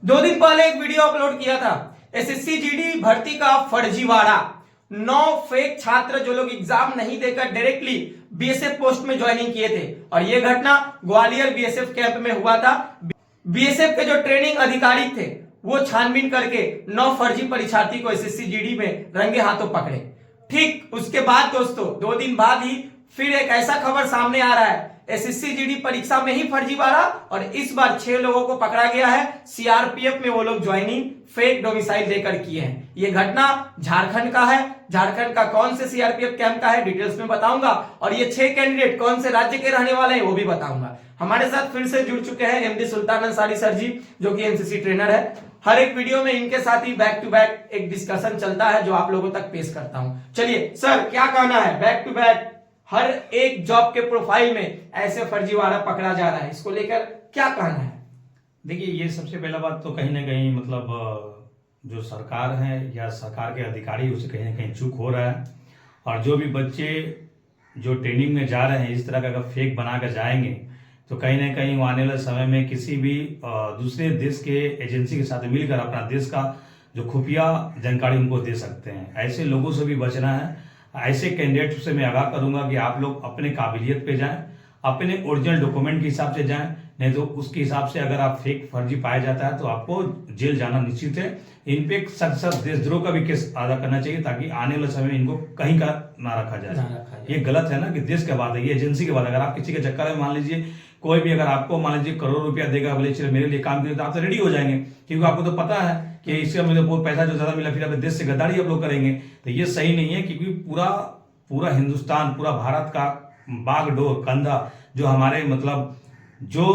दो दिन पहले एक वीडियो अपलोड किया था एसएससी जीडी भर्ती का फर्जीवाड़ा। 9 फेक छात्र जो लोग एग्जाम नहीं देकर डायरेक्टली बीएसएफ पोस्ट में ज्वाइनिंग किए थे और यह घटना ग्वालियर बीएसएफ कैंप में हुआ था। बीएसएफ के जो ट्रेनिंग अधिकारी थे वो छानबीन करके 9 फर्जी परीक्षार्थी को एसएससी जीडी में रंगे हाथों पकड़े। ठीक उसके बाद दोस्तों 2 दिन बाद ही फिर एक ऐसा खबर सामने आ रहा है, एसएससी जीडी परीक्षा में ही फर्जीवाड़ा और इस बार 6 लोगों को पकड़ा गया है। सीआरपीएफ में वो लोग ज्वाइनिंग फेक डोमिसाइल देकर किए हैं। ये घटना झारखंड का है। झारखंड का कौन से सीआरपीएफ कैंप का है डिटेल्स में बताऊंगा और ये 6 कैंडिडेट कौन से राज्य के रहने वाले हैं वो भी बताऊंगा। हमारे साथ फिर से जुड़ चुके हैं एमडी सुल्तान अंसारी सर जी, जो कि एनसीसी ट्रेनर है। हर एक वीडियो में इनके साथ ही बैक टू बैक एक डिस्कशन चलता है जो आप लोगों तक पेश करता हूं। चलिए सर, क्या कहना है? बैक टू बैक हर एक जॉब के प्रोफाइल में ऐसे फर्जीवाड़ा पकड़ा जा रहा है, इसको लेकर क्या कहना है? देखिए, ये सबसे पहला बात तो कहीं ना कहीं मतलब जो सरकार है या सरकार के अधिकारी उसे कहीं ना कहीं चूक हो रहा है। और जो भी बच्चे जो ट्रेनिंग में जा रहे हैं इस तरह का अगर फेक बना कर जाएंगे तो कहीं ना कहीं वो आने वाले समय में किसी भी दूसरे देश के एजेंसी के साथ मिलकर अपना देश का जो खुफिया जानकारी उनको दे सकते हैं। ऐसे लोगों से भी बचना है। ऐसे कैंडिडेट से मैं आगाह करूंगा कि आप लोग अपने काबिलियत पे जाएं, अपने ओरिजिनल डॉक्यूमेंट के हिसाब से जाएं, नहीं तो उसके हिसाब से अगर आप फेक फर्जी पाया जाता है तो आपको जेल जाना निश्चित है। इन पे सख्त देशद्रोह का भी केस अदा करना चाहिए ताकि आने वाले समय में इनको कहीं का ना रखा जाए। ये गलत है ना कि देश के बाद है, ये एजेंसी के बाद। अगर आप किसी के चक्कर में मान लीजिए कोई भी अगर आपको मान लीजिए करोड़ रुपया देगा, बोले चलो मेरे लिए काम करिए, तो आप तो रेडी हो जाएंगे क्योंकि आपको तो पता है कि इससे मुझे बहुत पैसा जो ज्यादा मिला फिर अपने देश से गद्दारी आप लोग करेंगे। तो ये सही नहीं है क्योंकि पूरा हिंदुस्तान, पूरा भारत का बागडोर कंधा जो हमारे मतलब जो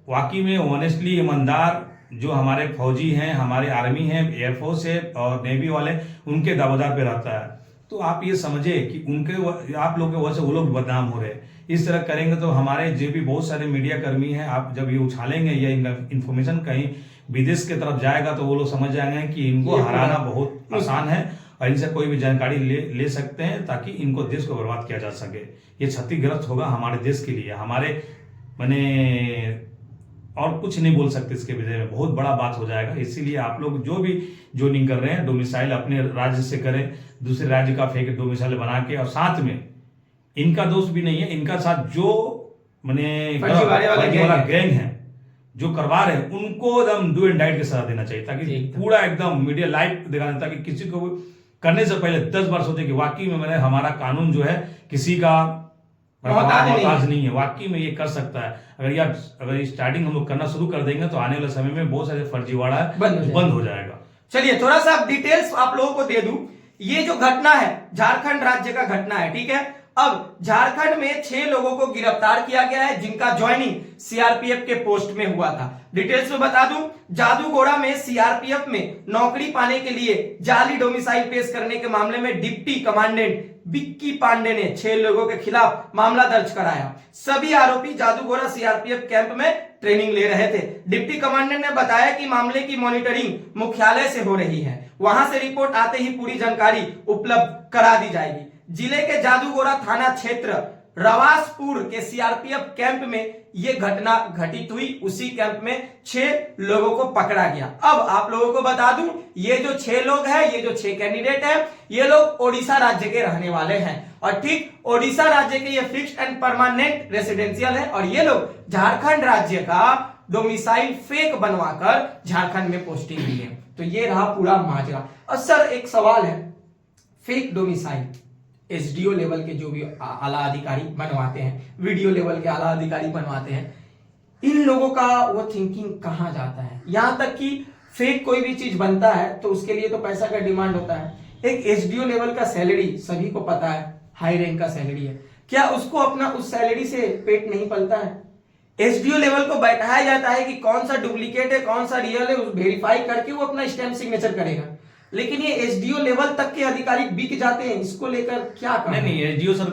वाकई में ऑनेस्टली ईमानदार जो हमारे फौजी हैं, हमारे आर्मी है, एयरफोर्स है और नेवी वाले, उनके दावेदार पे रहता है। तो आप ये समझे कि उनके आप लोग के वजह से वो लोग बदनाम हो रहे हैं। इस तरह करेंगे तो हमारे जो भी बहुत सारे मीडिया कर्मी हैं, आप जब ये उछालेंगे या इन्फॉर्मेशन कहीं विदेश की तरफ जाएगा तो वो लोग समझ जाएंगे कि इनको हराना बहुत आसान है और इनसे कोई भी जानकारी ले सकते हैं ताकि इनको देश को बर्बाद किया जा सके। ये क्षतिग्रस्त होगा हमारे देश के लिए, हमारे मैंने और कुछ नहीं बोल सकते इसके विषय में, बहुत बड़ा बात हो जाएगा। इसीलिए आप लोग जो भी ज्वाइनिंग कर रहे हैं डोमिसाइल अपने राज्य से करें, दूसरे राज्य का फेक डोमिसाइल बना के, और साथ में इनका दोष भी नहीं है, इनका साथ जो मैंने गैंग है जो करवा रहे हैं उनको एकदम डू एंड डाइट के सजा देना चाहिए ताकि पूरा एकदम मीडिया लाइव दिखाना, ताकि किसी को करने से पहले 10 बार सोचे कि वाकई में मैंने हमारा कानून जो है किसी का मोहताज नहीं है, वाकई में ये कर सकता है। अगर स्टार्टिंग हम लोग करना शुरू कर देंगे तो आने वाले समय में बहुत सारे फर्जीवाड़ा बंद हो जाएगा। चलिए थोड़ा सा डिटेल्स आप लोगों को दे दूं। ये जो घटना है झारखंड राज्य का घटना है, ठीक है। अब झारखंड में 6 लोगों को गिरफ्तार किया गया है जिनका ज्वाइनिंग सीआरपीएफ के पोस्ट में हुआ था। डिटेल्स में बता दूं, जादूगोड़ा में सीआरपीएफ में नौकरी पाने के लिए जाली डोमिसाइल पेश करने के मामले में डिप्टी कमांडेंट बिक्की पांडे ने 6 लोगों के खिलाफ मामला दर्ज कराया। सभी आरोपी जादूगोड़ा सीआरपीएफ कैंप में ट्रेनिंग ले रहे थे। डिप्टी कमांडेंट ने बताया कि मामले की मॉनिटरिंग मुख्यालय से हो रही है, वहां से रिपोर्ट आते ही पूरी जानकारी उपलब्ध करा दी जाएगी। जिले के जादूगोड़ा थाना क्षेत्र रवासपुर के सीआरपीएफ कैंप में यह घटना घटित हुई। उसी कैंप में 6 लोगों को पकड़ा गया। अब आप लोगों को बता दूं, ये जो 6 लोग हैं, ये जो 6 कैंडिडेट हैं, ये लोग ओडिशा राज्य के रहने वाले हैं और ठीक ओडिशा राज्य के ये फिक्स्ड एंड परमानेंट रेसिडेंशियल है और ये लोग झारखंड राज्य का डोमिसाइल फेक बनवाकर झारखंड में पोस्टिंग ली है। तो ये रहा पूरा माजरा। और सर एक सवाल है, फेक डोमिसाइल एसडीओ लेवल के जो भी आला अधिकारी बनवाते हैं, वीडियो लेवल के आला अधिकारी बनवाते हैं, इन लोगों का वो थिंकिंग कहां जाता है? यहां तक कि फेक कोई भी चीज बनता है तो उसके लिए तो पैसा का डिमांड होता है। एक एसडीओ लेवल का सैलरी सभी को पता है, हाई रैंक का सैलरी है, क्या उसको अपना उस सैलरी से पेट नहीं पलता है? एसडीओ लेवल को बैठाया जाता है कि कौन सा डुप्लीकेट है कौन सा रियल है, वेरीफाई करके वो अपना स्टैम्प सिग्नेचर करेगा। लेकिन ये एसडीओ लेवल तक के अधिकारी बिक जाते हैं, इसको लेकर क्या कहना? नहीं एसडीओ सर,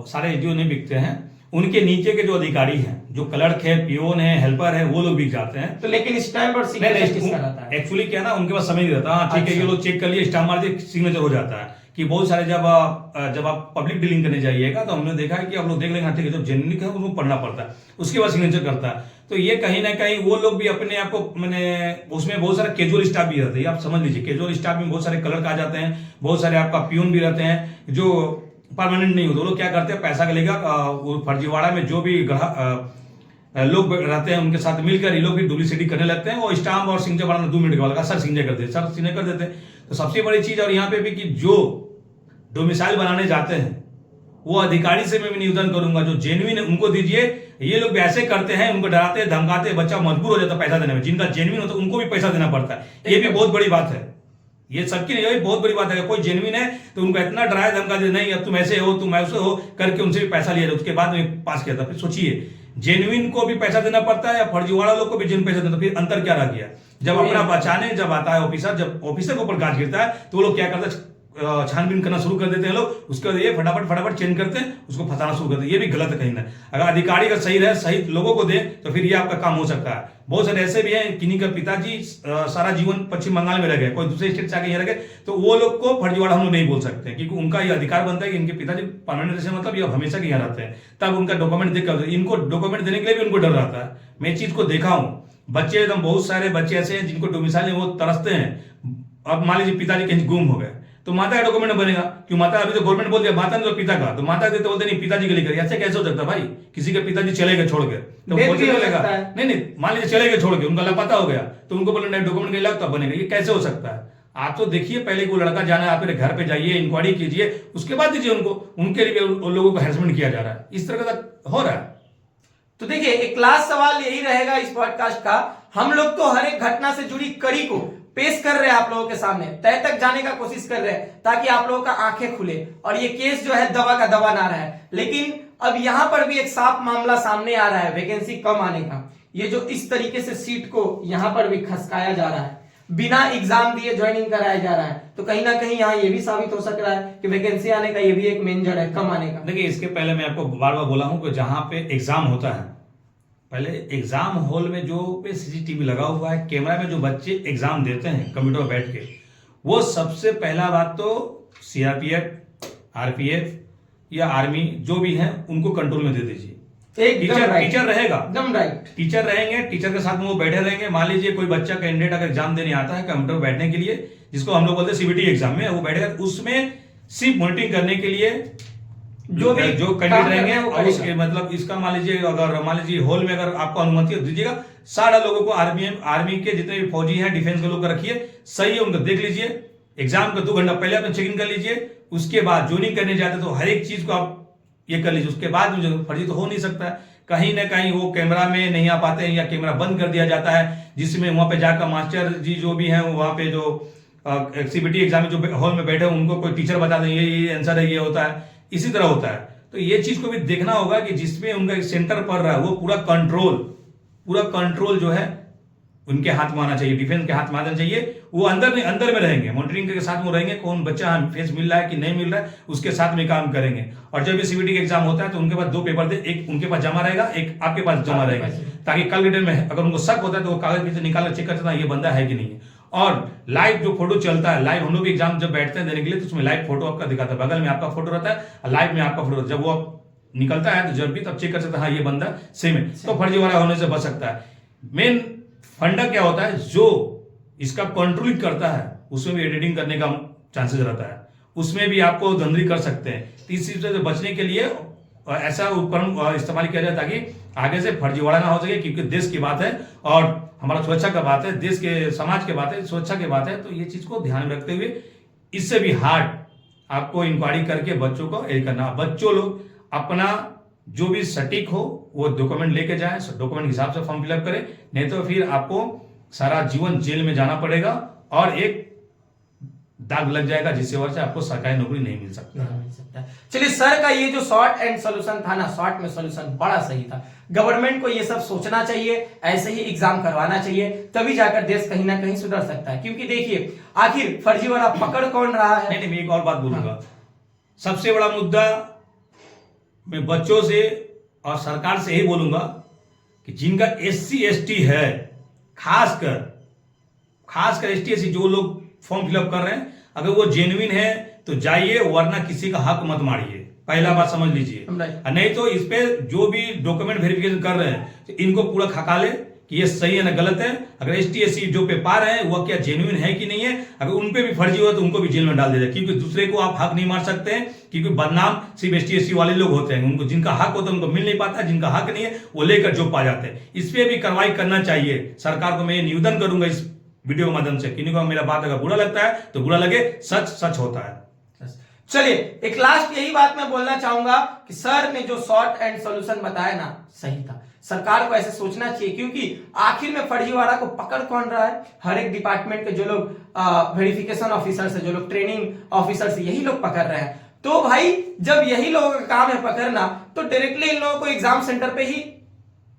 सारे एसडीओ नहीं बिकते हैं, उनके नीचे के जो अधिकारी हैं, जो क्लर्क है, पियोन है, हेल्पर है, वो लोग बिक जाते हैं। तो लेकिन स्टैम्प और सिग्नेचर किसका रहता है? एक्चुअली क्या ना, उनके पास समय नहीं रहता। ठीक है, ये लोग चेक कर लिए, स्टैम्प मार दिए, सिग्नेचर हो जाता है कि बहुत सारे जब आप पब्लिक डीलिंग करने जाइएगा तो हमने देखा है कि आप लोग देख लेंगे, ठीक है, जब जेन्युइन है उसको पढ़ना पड़ता है, उसके बाद सिग्नेचर करता है। तो ये कहीं ना कहीं वो लोग भी अपने आप को मैंने उसमें बहुत सारे कैजुअल स्टाफ भी रहते हैं, आप समझ लीजिए कैजुअल स्टाफ में बहुत सारे क्लर्क आ जाते हैं, बहुत सारे आपका प्यून भी रहते हैं जो परमानेंट नहीं होते। वो लोग क्या करते हैं, पैसा का लेगा वो फर्जीवाड़ा में जो भी लोग रहते हैं उनके साथ मिलकर ये लोग भी डुप्लीसिटी करने लगते हैं, और स्टाम्प और सिग्नेचर बनाना 2 मिनट का लगा, सर सिग्नेचर कर देते, सर सिग्नेचर कर देते हैं। तो सबसे बड़ी चीज और यहाँ पे भी कि जो डोमिसाइल बनाने जाते हैं वो अधिकारी से मैं निवेदन करूंगा जो जेन्युइन है उनको दीजिए। ये लोग भी ऐसे करते हैं, उनको डराते धमकाते, बच्चा मजबूर हो जाता है पैसा देने में। जिनका जेन्युइन होता है उनको भी पैसा देना पड़ता है, ये भी बहुत बड़ी बात है, ये सबकी नहीं है, बहुत बड़ी बात है। कोई जेन्युइन है तो उनको इतना डराया धमका दे, नहीं अब तुम ऐसे हो तुम ऐसे हो करके उनसे भी पैसा लिया, उसके बाद में पास किया था। फिर सोचिए जेन्युइन को भी पैसा देना पड़ता है या फर्जीवाड़ा लोग को भी जेन्युइन पैसा देना, फिर अंतर क्या रह गया। जब अपना बचाने जब आता है ऑफिसर, जब ऑफिसर के ऊपर गाज गिरता है तो वो लोग क्या करते हैं, छानबीन करना शुरू कर देते हैं लोग, उसके बाद ये फटाफट चेंज करते हैं, उसको फंसाना शुरू करते हैं। ये भी गलत है कहीं ना। अगर अधिकारी का सही रहे, सही लोगों को दे तो फिर ये आपका काम हो सकता है। बहुत सारे ऐसे भी हैं, किन्हीं का पिताजी सारा जीवन पश्चिम बंगाल में रह गए, कोई दूसरे स्टेट से आके यहाँ रह गए, तो वो लोग को फर्जीवाड़ा हम लोग नहीं बोल सकते क्योंकि उनका ये अधिकार बनता है कि इनके पिताजी परमानेंट रेसिडेंट मतलब ये हमेशा के यहाँ रहते हैं, तब उनका डॉक्यूमेंट देकर इनको डॉक्यूमेंट देने के लिए भी उनको डर रहता है। मैं इस चीज को देखा हूँ, बच्चे एकदम बहुत सारे बच्चे ऐसे हैं जिनको डोमिसाइल वो तरसते हैं। अब मान लीजिए पिताजी कहीं गुम हो गए तो माता का डॉक्यूमेंट बनेगा, क्यों माता अभी तो गवर्नमेंट बोल दिया माता ने तो पिता का, तो माता देते बोलते नहीं पिताजी के लिए करिए। ऐसे कैसे हो सकता भाई, किसी के पिताजी चले गए छोड़ के तो चलेगा, नहीं मान लीजिए चले गए छोड़ के, उनका लापता हो गया तो उनको बोले नहीं डॉक्यूमेंट के लाभ तब बनेगा, ये कैसे हो सकता है। आप तो देखिए पहले वो लड़का जाना है, आप घर पे जाइए, इंक्वायरी कीजिए, उसके बाद दीजिए उनको, उनके लिए उन लोगों को हैरेसमेंट किया जा रहा है, इस तरह का हो रहा है। तो देखिए एक लास्ट सवाल यही रहेगा इस पॉडकास्ट का, हम लोग तो हर एक घटना से जुड़ी कड़ी को पेश कर रहे हैं आप लोगों के सामने, तय तक जाने का कोशिश कर रहे हैं ताकि आप लोगों का आंखें खुले और ये केस जो है दवा का दवा ना रहे। लेकिन अब यहां पर भी एक साफ मामला सामने आ रहा है वैकेंसी कम आने का। ये जो इस तरीके से सीट को यहां पर भी खसकाया जा रहा है, बिना एग्जाम दिए ज्वाइनिंग कराया जा रहा है, तो कहीं ना कहीं यहाँ ये भी साबित हो सक रहा है कि वैकेंसी आने का ये भी एक मेन जड़ है कम आने का। देखिए इसके पहले मैं आपको बार बार बोला हूं कि जहां पे एग्जाम होता है, पहले एग्जाम हॉल में जो पे सीसीटीवी लगा हुआ है, कैमरा में जो बच्चे एग्जाम देते हैं कंप्यूटर पर बैठ के, वो सबसे पहला बात तो सीआरपीएफ, आरपीएफ या आर्मी जो भी है उनको कंट्रोल में दे दीजिए। एक टीचर रहेगा, एकदम राइट, टीचर रहेंगे, टीचर के साथ में वो बैठे रहेंगे। मान लीजिए कोई बच्चा कैंडिडेट अगर एग्जाम देने आता है कंप्यूटर बैठने के लिए, जिसको हम लोग बोलते हैं सीबीटी एग्जाम में, वो बैठेगा, उसमें सिर्फ मॉनिटरिंग करने के लिए जो कैंडिडेट रहेंगे और उसके मतलब इसका मान लीजिए अगर मान लीजिए हॉल में अगर आपको अनुमति दीजिएगा, सारा लोगों को आर्मी के जितने भी फौजी हैं, डिफेंस के लोग रखिए, सही है, उनको देख लीजिए। एग्जाम का 2 घंटा पहले अपना चेक इन कर लीजिए, उसके बाद ज्वाइनिंग करने जाते तो हर एक चीज को आप ये कर लीजिए। उसके बाद मुझे फर्जी तो हो नहीं सकता है, कहीं ना कहीं वो कैमरा में नहीं आ पाते हैं या कैमरा बंद कर दिया जाता है, जिसमें वहां पे जाकर मास्टर जी जो भी हैं वहां पे जो सीबीटी एग्जाम में जो हॉल में बैठे हैं उनको कोई टीचर बता दें ये आंसर है, ये होता है, इसी तरह होता है। तो ये चीज को भी देखना होगा कि जिसमें उनका सेंटर पड़ रहा है वो पूरा कंट्रोल जो है उनके हाथ में आना चाहिए, डिफेंस के हाथ में आना चाहिए। वो अंदर में रहेंगे, मॉनिटरिंग के साथ में रहेंगे, कौन बच्चा फेस मिल रहा है कि नहीं मिल रहा है, उसके साथ में काम करेंगे। और जब भी सीबीटी का एग्जाम होता है तो उनके पास 2 पेपर दे, एक उनके पास जमा रहेगा, एक आपके पास जमा रहेगा, ताकि कल के डेट में अगर उनको शक होता है तो वो कागज पीछे निकाल चेक कर सकता है ये बंदा है कि नहीं है। और लाइव जो फोटो चलता है, लाइव हम लोग भी एग्जाम जब बैठते हैं देने के लिए तो उसमें लाइव फोटो आपका दिखाता है, बगल में आपका फोटो रहता है, लाइव में आपका फोटो, जब वो निकलता है तो जब भी तब चेक कर सकते हैं हाँ ये बंदा सेम है, तो फर्जीवाड़ा होने से बच सकता है। मेन फंडा क्या होता है, जो इसका कंट्रोलिंग करता है उसमें भी एडिटिंग करने का चांसेस रहता है, उसमें भी आपको धंधली कर सकते हैं। तो इस चीज से बचने के लिए ऐसा उपकरण इस्तेमाल किया जाए ताकि आगे से फर्जीवाड़ा ना हो सके, क्योंकि देश की बात है और हमारा सुरक्षा का बात है, देश के समाज के बात है, सुरक्षा की बात है। तो ये चीज को ध्यान में रखते हुए इससे भी हार्ड आपको इंक्वायरी करके बच्चों को ये करना। बच्चों लोग अपना जो भी सटीक हो वो डॉक्यूमेंट लेके जाएं, डॉक्यूमेंट के हिसाब से फॉर्म फिलअप करें, नहीं तो फिर आपको सारा जीवन जेल में जाना पड़ेगा और एक दाग लग जाएगा जिससे वजह से आपको सरकारी नौकरी नहीं मिल सकता। चलिए सर का ये जो शॉर्ट एंड सॉल्यूशन था ना, शॉर्ट में सॉल्यूशन बड़ा सही था। गवर्नमेंट को ये सब सोचना चाहिए, ऐसे ही एग्जाम करवाना चाहिए, तभी जाकर देश कहीं ना कहीं सुधर सकता है। क्योंकि देखिए आखिर फर्जीवाड़ा पकड़ कौन रहा है। नहीं मैं एक और बात बोलूंगा, सबसे बड़ा मुद्दा मैं बच्चों से और सरकार से यही बोलूंगा कि जिनका SC ST है, खासकर ST SC जो लोग फॉर्म फिलअप कर रहे हैं, अगर वो जेन्युइन है, तो जाइए, वरना किसी का हक मत मारिए। पहला बात समझ लीजिए। नहीं तो इस पे जो भी डॉक्यूमेंट वेरिफिकेशन कर रहे हैं तो इनको पूरा खका ले कि ये सही है ना गलत है। अगर ST SC जो पे पा रहे हैं वह क्या जेन्युइन है कि नहीं है, अगर उन पे भी फर्जी हो तो उनको भी जेल में डाल देते, क्योंकि दूसरे को आप हक नहीं मार सकते हैं, क्योंकि बदनाम सिर्फ ST SC वाले लोग होते हैं। उनको जिनका हक होता है उनको मिल नहीं पाता, जिनका हक नहीं है वो लेकर जो पा जाते हैं। इस पे भी कार्रवाई करना चाहिए सरकार को। मैं ये निवेदन करूंगा इस वीडियो के माध्यम से, किन्हीं को मेरा बात अगर बुरा लगता है तो बुरा लगे, सच सच होता है। चलिए एक लास्ट यही बात मैं बोलना चाहूंगा कि सर ने जो शॉर्ट एंड सॉल्यूशन बताया ना, सही था। सरकार को ऐसे सोचना चाहिए, क्योंकि आखिर में फर्जीवाड़ा को पकड़ कौन रहा है? हर एक डिपार्टमेंट के जो लोग वेरिफिकेशन ऑफिसर्स है, जो लोग ट्रेनिंग ऑफिसर्स, यही लोग पकड़ रहे हैं। तो भाई जब यही लोगों का काम है पकड़ना, तो डायरेक्टली इन लोगों को एग्जाम सेंटर पे ही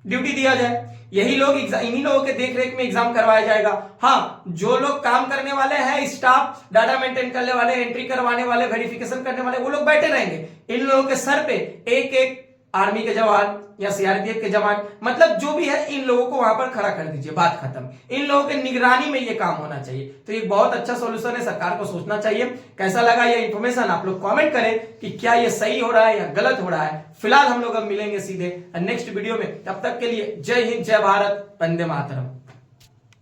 ड्यूटी दिया जाए, यही लोग इन्हीं लोगों के देखरेख में एग्जाम करवाया जाएगा। हाँ, जो लोग काम करने वाले हैं, स्टाफ, डाटा मेंटेन करने वाले, एंट्री करवाने वाले, वेरिफिकेशन करने वाले, वो लोग बैठे रहेंगे। इन लोगों के सर पे एक एक आर्मी के जवान या CRPF के जवान, मतलब जो भी है, इन लोगों को वहां पर खड़ा कर दीजिए, बात खत्म। इन लोगों के निगरानी में ये काम होना चाहिए। तो ये बहुत अच्छा सॉल्यूशन है, सरकार को सोचना चाहिए। कैसा लगा ये इंफॉर्मेशन आप लोग कमेंट करें कि क्या ये सही हो रहा है या गलत हो रहा है। फिलहाल हम लोग अब मिलेंगे सीधे नेक्स्ट वीडियो में, तब तक के लिए जय हिंद, जय भारत, वंदे मातरम।